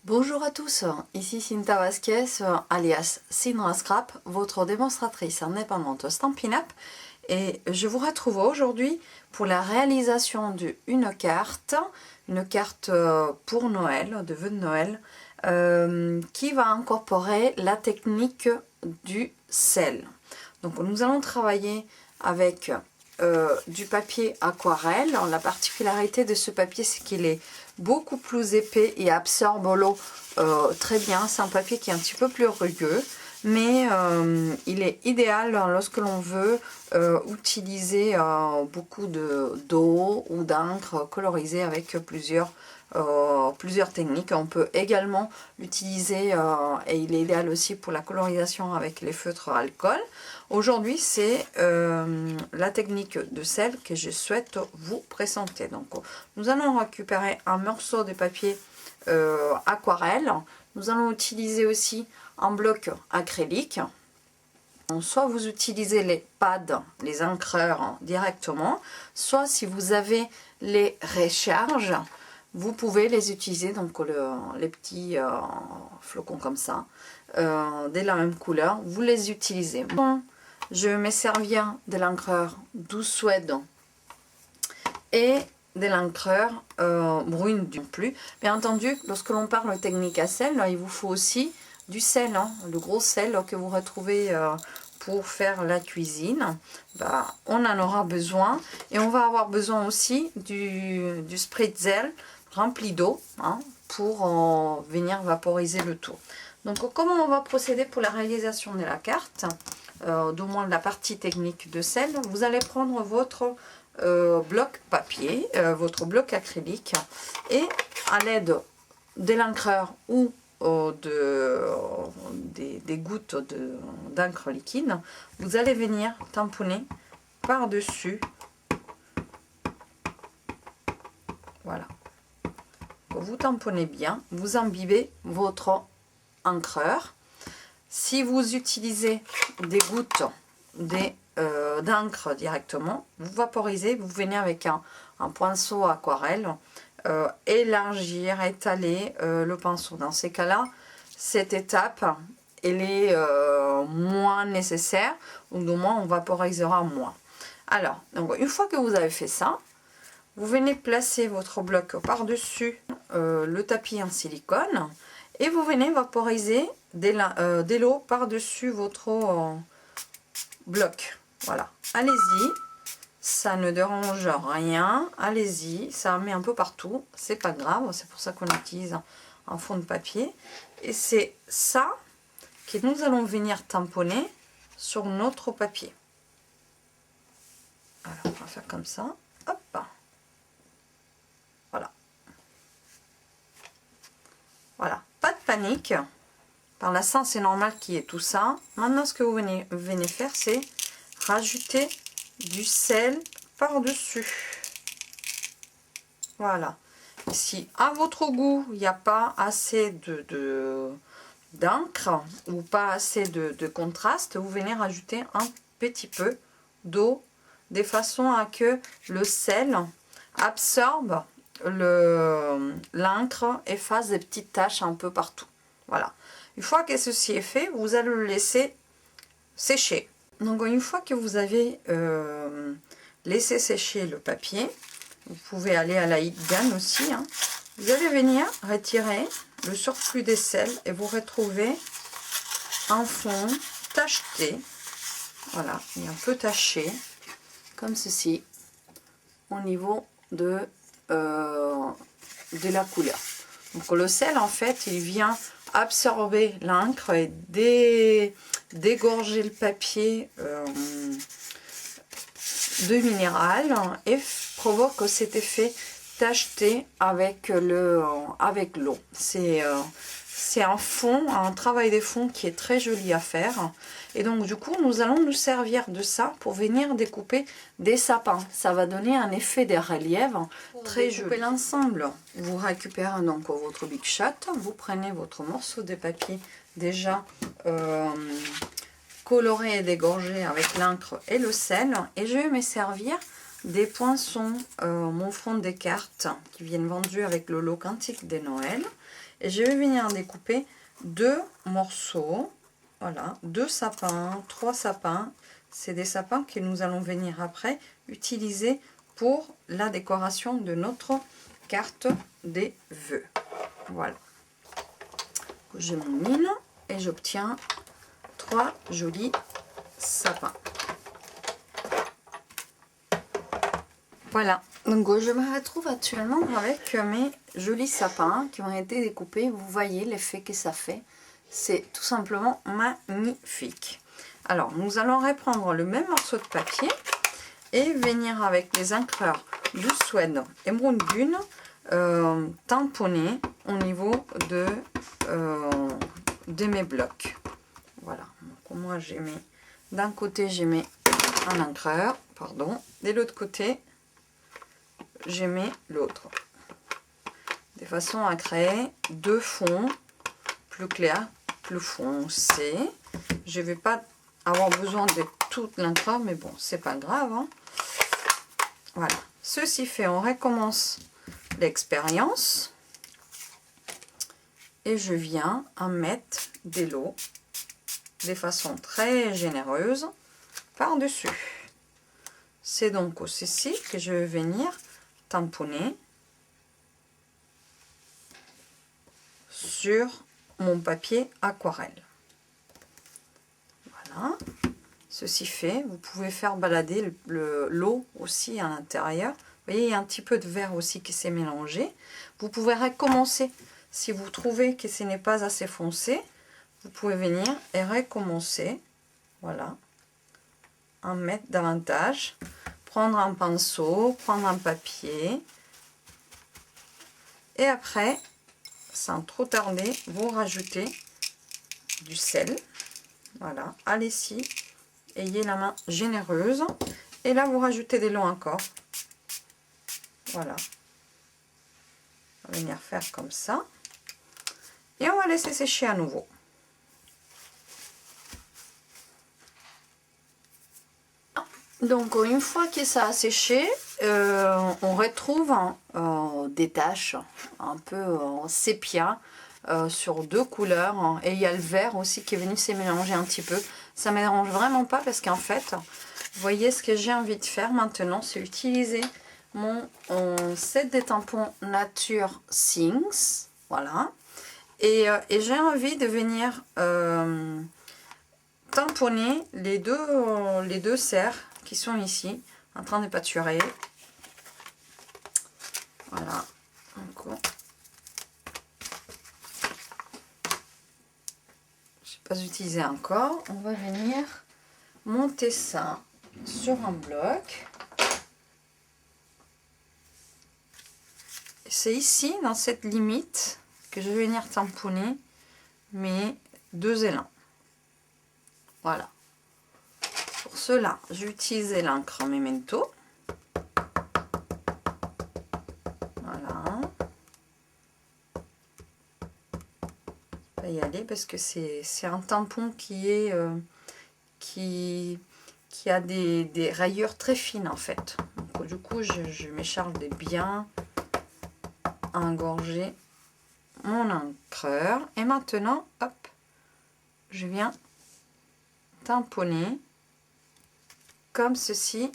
Bonjour à tous, ici Cinta Vasquez, alias Cinra Scrap, votre démonstratrice indépendante Stampin' Up, et je vous retrouve aujourd'hui pour la réalisation d'une carte pour Noël, de vœux de Noël, qui va incorporer la technique du sel. Donc nous allons travailler avec du papier aquarelle. La particularité de ce papier, c'est qu'il est beaucoup plus épais et absorbe l'eau très bien. C'est un papier qui est un petit peu plus rugueux, mais il est idéal lorsque l'on veut utiliser beaucoup d'eau ou d'encre colorisée avec plusieurs techniques. On peut également l'utiliser et il est idéal aussi pour la colorisation avec les feutres alcool. Aujourd'hui, c'est la technique de sel que je souhaite vous présenter. Donc, nous allons récupérer un morceau de papier aquarelle. Nous allons utiliser aussi un bloc acrylique. Soit vous utilisez les pads, les encreurs directement, soit si vous avez les recharges, vous pouvez les utiliser, donc les petits flocons comme ça, de la même couleur, vous les utilisez. Bon, je vais me servir de l'encreur 12 Suède et de l'encreur brune non plus. Bien entendu, lorsque l'on parle technique à sel, là, il vous faut aussi du sel, hein, le gros sel que vous retrouvez pour faire la cuisine. Bah, on en aura besoin, et on va avoir besoin aussi du spritzel rempli d'eau, hein, pour venir vaporiser le tout. Donc comment on va procéder pour la réalisation de la carte, du moins la partie technique de sel? Vous allez prendre votre bloc papier, votre bloc acrylique, et à l'aide de l'encreur ou des gouttes d'encre liquide, vous allez venir tamponner par-dessus. Voilà. Vous tamponnez bien, vous imbibez votre encreur. Si vous utilisez des gouttes d'encre directement, vous vaporisez, vous venez avec un pinceau aquarelle, élargir, étaler le pinceau. Dans ces cas-là, cette étape, elle est moins nécessaire, ou du moins on vaporisera moins. Alors, donc, une fois que vous avez fait ça, vous venez placer votre bloc par-dessus le tapis en silicone, et vous venez vaporiser de l'eau par-dessus votre bloc. Voilà, allez-y, ça ne dérange rien, allez-y, ça met un peu partout, c'est pas grave, c'est pour ça qu'on utilise un fond de papier. Et c'est ça que nous allons venir tamponner sur notre papier. Alors, on va faire comme ça, hop. Voilà. Voilà, pas de panique. Par l'instant, c'est normal qu'il y ait tout ça. Maintenant, ce que vous venez faire, c'est rajouter du sel par-dessus. Voilà. Si à votre goût, il n'y a pas assez d'encre ou pas assez de contraste, vous venez rajouter un petit peu d'eau de façon à que le sel absorbe l'encre et fasse des petites taches un peu partout. Voilà. Une fois que ceci est fait, vous allez le laisser sécher. Donc une fois que vous avez laissé sécher le papier, vous pouvez aller à la heat gun aussi, hein. Vous allez venir retirer le surplus des sels et vous retrouvez un fond tacheté. Voilà, il est un peu taché, comme ceci, au niveau de la couleur. Donc le sel, en fait, il vient absorber l'encre et dégorger le papier de minéral et provoque cet effet tacheté avec l'eau. C'est un fond, un travail des fonds qui est très joli à faire. Et donc du coup, nous allons nous servir de ça pour venir découper des sapins. Ça va donner un effet de relief très joli. L'ensemble, vous récupérez donc votre Big Shot, vous prenez votre morceau de papier déjà coloré et dégorgé avec l'encre et le sel, et je vais me servir des poinçons, mon fond des cartes qui viennent vendus avec le lot quantique de Noël. Et je vais venir découper 2 morceaux. Voilà, 2 sapins, 3 sapins. C'est des sapins que nous allons venir après utiliser pour la décoration de notre carte des vœux. Voilà. J'ai mon huile et j'obtiens 3 jolis sapins. Voilà, donc je me retrouve actuellement avec mes jolis sapins qui ont été découpés. Vous voyez l'effet que ça fait. C'est tout simplement magnifique. Alors, nous allons reprendre le même morceau de papier et venir avec les encreurs du Suède Emerald Dune tamponner au niveau de mes blocs. Voilà, donc moi j'ai mis d'un côté j'ai mis un encreur, pardon, de l'autre côté j'ai mis l'autre, de façon à créer 2 fonds plus clairs, plus foncés. Je vais pas avoir besoin de toute l'encreur, mais bon, c'est pas grave, hein. Voilà, ceci fait, on recommence l'expérience et je viens à mettre de l'eau de façon très généreuse par dessus. C'est donc ceci que je vais venir tamponner sur mon papier aquarelle. Voilà, ceci fait, vous pouvez faire balader l'eau aussi à l'intérieur. Vous voyez, il y a un petit peu de verre aussi qui s'est mélangé. Vous pouvez recommencer. Si vous trouvez que ce n'est pas assez foncé, vous pouvez venir et recommencer. Voilà. En mettre davantage. Prendre un pinceau, prendre un papier. Et après, sans trop tarder, vous rajoutez du sel. Voilà. Allez-y. Ayez la main généreuse. Et là, vous rajoutez de l'eau encore. Voilà. On va venir faire comme ça. Et on va laisser sécher à nouveau. Donc une fois que ça a séché, on retrouve des taches un peu sépia sur 2 couleurs. Et il y a le vert aussi qui est venu se mélanger un petit peu. Ça ne me dérange vraiment pas parce qu'en fait, vous voyez, ce que j'ai envie de faire maintenant, c'est utiliser mon set de tampons Nature Things. Voilà. Et j'ai envie de venir tamponner les deux cerfs qui sont ici, en train de pâturer. Voilà. Donc, je n'ai pas utilisé encore. On va venir monter ça sur un bloc. C'est ici, dans cette limite, que je vais venir tamponner mes 2 élans. Voilà. Pour cela, j'ai utilisé l'encre Memento. Voilà. Je vais y aller parce que c'est un tampon qui a des rayures très fines en fait. Donc, du coup, je m'écharpe de bien engorger mon encreur. Et maintenant, hop, je viens tamponner comme ceci.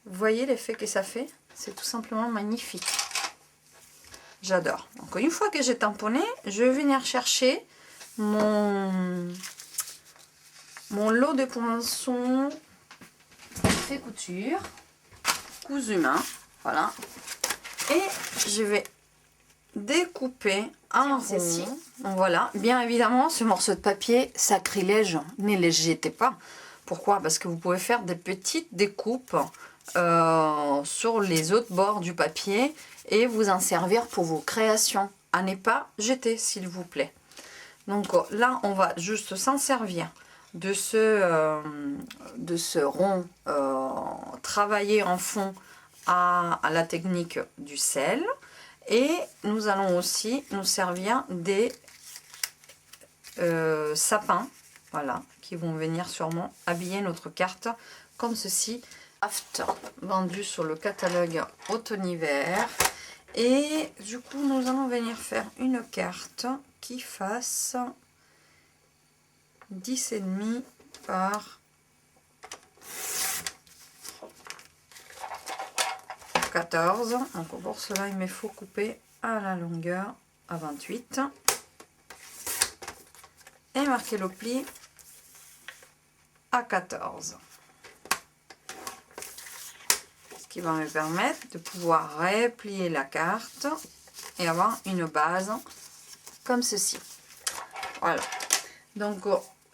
Vous voyez l'effet que ça fait? C'est tout simplement magnifique. J'adore. Donc une fois que j'ai tamponné, je vais venir chercher mon lot de poinçons fait couture, cousu main. Voilà. Et je vais découper un rond. Voilà. Bien évidemment, ce morceau de papier sacrilège, ne les jetez pas. Pourquoi? Parce que vous pouvez faire des petites découpes sur les autres bords du papier et vous en servir pour vos créations. À ne pas jeter, s'il vous plaît. Donc là, on va juste s'en servir de ce rond travaillé en fond à la technique du sel. Et nous allons aussi nous servir des sapins, voilà, qui vont venir sûrement habiller notre carte comme ceci. Vendu sur le catalogue automne-hiver. Et du coup, nous allons venir faire une carte qui fasse 10,5 par 14. Donc pour cela, il me faut couper à la longueur à 28 et marquer le pli à 14. Ce qui va me permettre de pouvoir replier la carte et avoir une base comme ceci. Voilà. Donc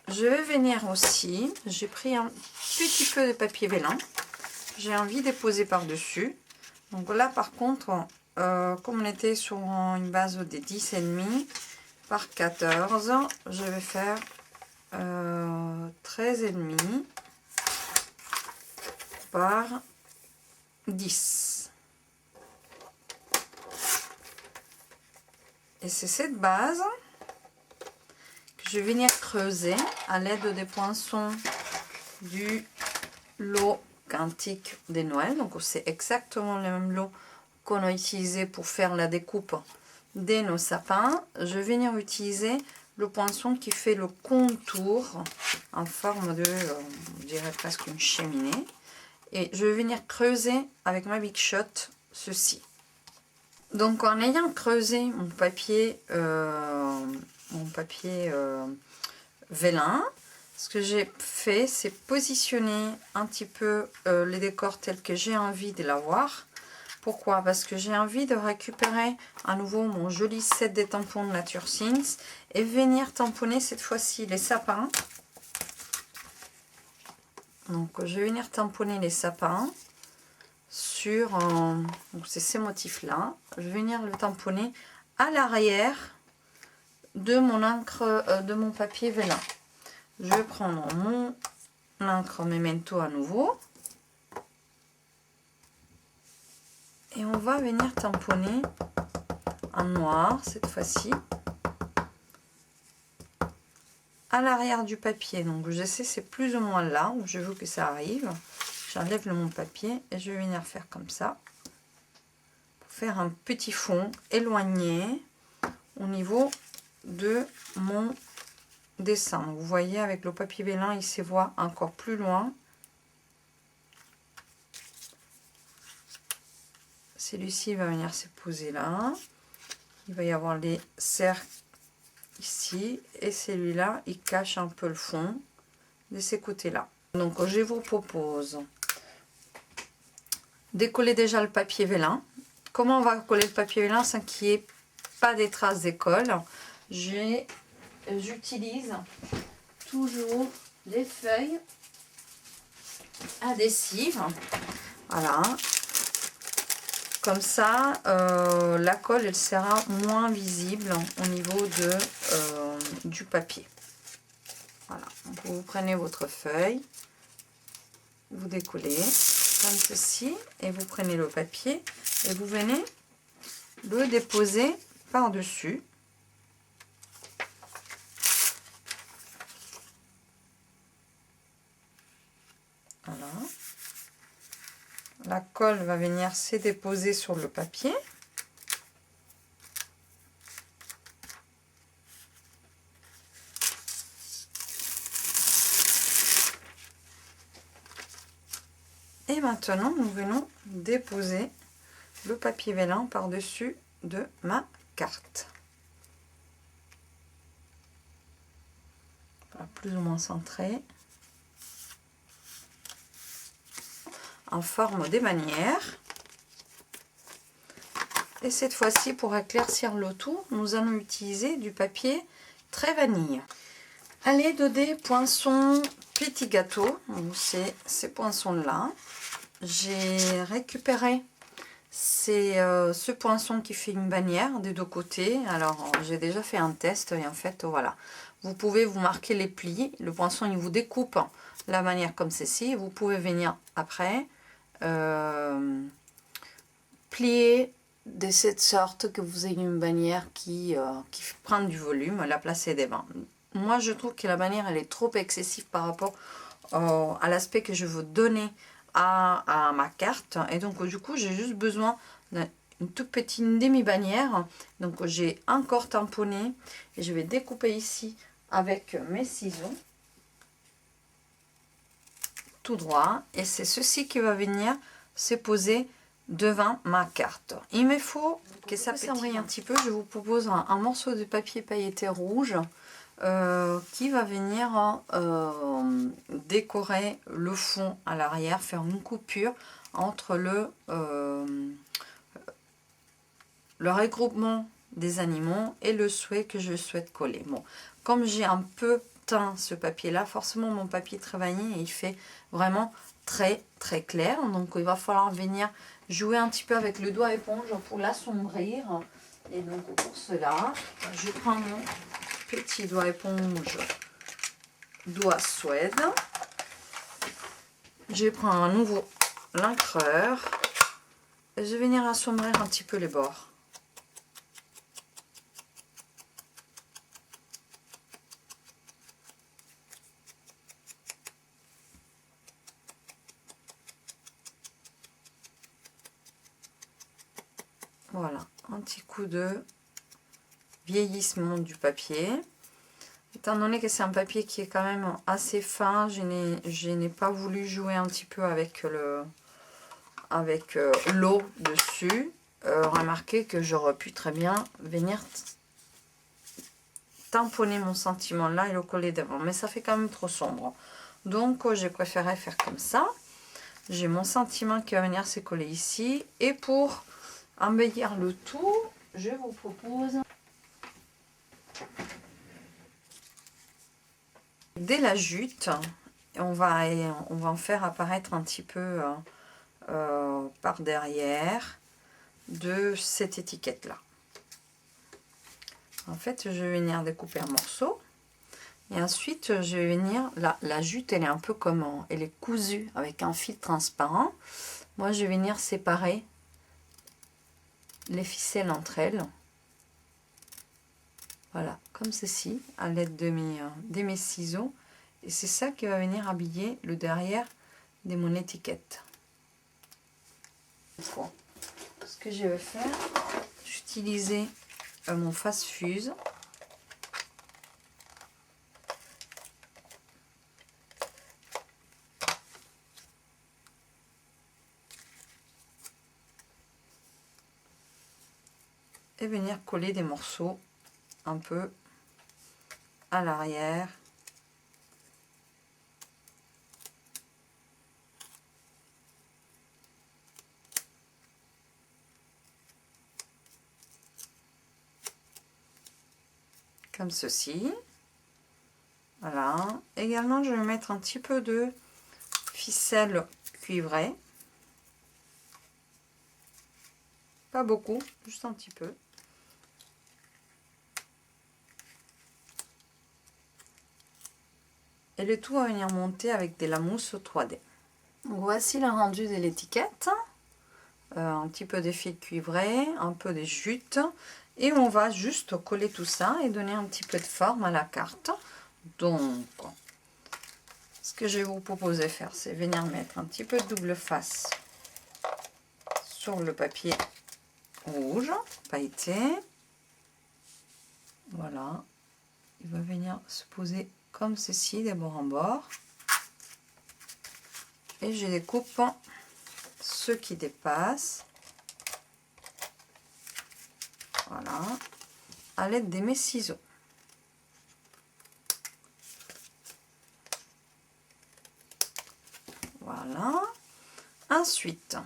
je vais venir aussi, j'ai pris un petit peu de papier vélin, j'ai envie de poser par dessus. Donc là par contre, comme on était sur une base de 10,5 par 14, je vais faire 13,5 par 10. Et c'est cette base que je vais venir creuser à l'aide des poinçons du lot quantique des Noël. Donc c'est exactement le même lot qu'on a utilisé pour faire la découpe de nos sapins. Je vais venir utiliser le poinçon qui fait le contour en forme de, je dirais presque une cheminée. Et je vais venir creuser avec ma Big Shot ceci. Donc en ayant creusé mon papier vélin, ce que j'ai fait, c'est positionner un petit peu les décors tels que j'ai envie de l'avoir. Pourquoi? Parce que j'ai envie de récupérer à nouveau mon joli set de tampons de Nature Things et venir tamponner cette fois-ci les sapins. Donc je vais venir tamponner les sapins sur c'est ces motifs là. Je vais venir le tamponner à l'arrière de mon encre de mon papier vélin. Je vais prendre mon encre Memento à nouveau et on va venir tamponner en noir cette fois-ci à l'arrière du papier. Donc je sais c'est plus ou moins là où je veux que ça arrive. J'enlève mon papier et je vais venir faire comme ça pour faire un petit fond éloigné au niveau de mon dessin. Vous voyez avec le papier vélin il se voit encore plus loin. Celui-ci va venir se poser là. Il va y avoir les cercles ici et celui-là il cache un peu le fond de ces côtés là. Donc je vous propose de coller déjà le papier vélin. Comment on va coller le papier vélin sans qu'il n'y ait pas des traces de colle? J'utilise toujours des feuilles adhésives. Voilà. Comme ça, la colle elle sera moins visible au niveau du papier. Voilà. Donc vous prenez votre feuille, vous décollez comme ceci et vous prenez le papier et vous venez le déposer par-dessus. Voilà. La colle va venir se déposer sur le papier. Et maintenant, nous venons déposer le papier vélin par-dessus de ma carte. Voilà, plus ou moins centré. En forme des bannières. Et cette fois-ci, pour éclaircir le tout, nous allons utiliser du papier très vanille. À l'aide des poinçons Petit Gâteau, c'est ces poinçons-là, j'ai récupéré ce poinçon qui fait une bannière des deux côtés. Alors, j'ai déjà fait un test et en fait, voilà. Vous pouvez vous marquer les plis. Le poinçon, il vous découpe la bannière comme ceci. Vous pouvez venir après plier de cette sorte que vous ayez une bannière qui prend du volume, la placer devant. Moi, je trouve que la bannière, elle est trop excessive par rapport à l'aspect que je veux donner à ma carte. Et donc, du coup, j'ai juste besoin une toute petite demi-bannière. Donc j'ai encore tamponné et je vais découper ici avec mes ciseaux. Tout droit. Et c'est ceci qui va venir se poser devant ma carte. Il me faut que ça pétille un petit peu. Je vous propose un morceau de papier pailleté rouge qui va venir décorer le fond à l'arrière, faire une coupure entre le regroupement des animaux et le souhait que je souhaite coller. Bon, comme j'ai un peu teint ce papier là, forcément mon papier travaillé il fait vraiment très clair, donc il va falloir venir jouer un petit peu avec le doigt éponge pour l'assombrir. Et donc pour cela je prends mon petit doigt éponge, doigt suède, je prends à nouveau l'encreur et je vais venir assombrir un petit peu les bords. Voilà, un petit coup de vieillissement du papier. Étant donné que c'est un papier qui est quand même assez fin, je n'ai pas voulu jouer un petit peu avec l'eau dessus. Remarquez que j'aurais pu très bien venir tamponner mon sentiment là et le coller devant. Mais ça fait quand même trop sombre. Donc j'ai préféré faire comme ça. J'ai mon sentiment qui va venir se coller ici. Et pour embellir le tout, je vous propose dès la jute, on va en faire apparaître un petit peu par derrière de cette étiquette là. En fait, je vais venir découper un morceau et ensuite je vais venir, la jute elle est un peu comme elle est cousue avec un fil transparent. Moi je vais venir séparer les ficelles entre elles. Voilà, comme ceci, à l'aide de mes ciseaux. Et c'est ça qui va venir habiller le derrière de mon étiquette. Bon, ce que je vais faire, j'utilisais mon face-fuse. Et venir coller des morceaux un peu à l'arrière. Comme ceci. Voilà. Également, je vais mettre un petit peu de ficelle cuivrée. Pas beaucoup, juste un petit peu. Et le tout va venir monter avec de la mousse 3D. Donc voici le rendu de l'étiquette. Un petit peu de fil cuivré, un peu de jute. Et on va juste coller tout ça et donner un petit peu de forme à la carte. Donc, ce que je vais vous proposer de faire, c'est venir mettre un petit peu de double face sur le papier rouge pailleté. Voilà. Il va venir se poser comme ceci, de bord en bord. Et je découpe ceux qui dépassent. Voilà. À l'aide de mes ciseaux. Voilà. Ensuite,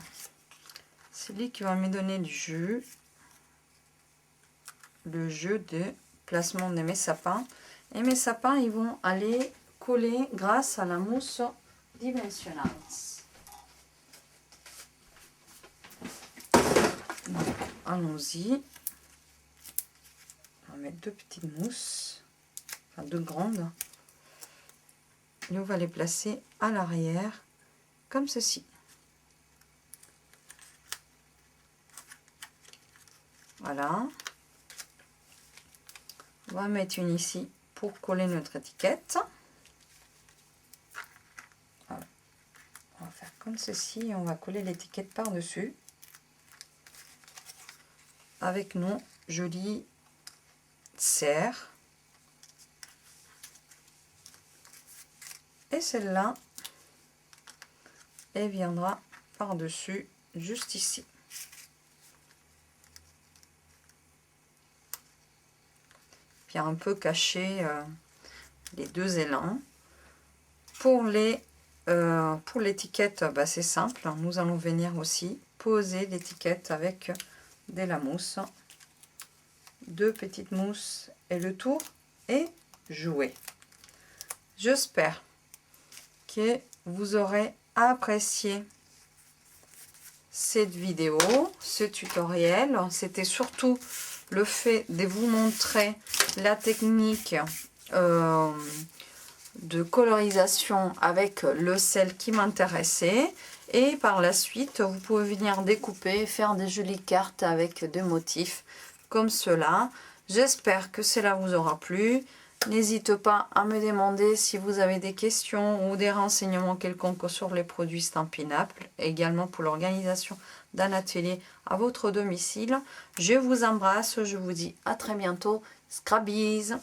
celui qui va me donner le jeu de placement de mes sapins. Et mes sapins, ils vont aller coller grâce à la mousse Dimensionals. Allons-y. On va mettre deux petites mousses, enfin deux grandes. Et on va les placer à l'arrière, comme ceci. Voilà. On va mettre une ici pour coller notre étiquette. Voilà. On va faire comme ceci et on va coller l'étiquette par-dessus. avec nos jolies serres. Et celle-là, elle viendra par-dessus, juste ici. Puis un peu cacher les deux élans. Pour l'étiquette, bah, c'est simple. Nous allons venir aussi poser l'étiquette avec de la mousse. 2 petites mousses et le tour est joué. J'espère que vous aurez apprécié cette vidéo, ce tutoriel. C'était surtout le fait de vous montrer la technique de colorisation avec le sel qui m'intéressait. Et par la suite, vous pouvez venir découper, faire des jolies cartes avec des motifs comme cela. J'espère que cela vous aura plu. N'hésitez pas à me demander si vous avez des questions ou des renseignements quelconques sur les produits Stampin' Up, également pour l'organisation d'un atelier à votre domicile. Je vous embrasse, je vous dis à très bientôt. Scrabies!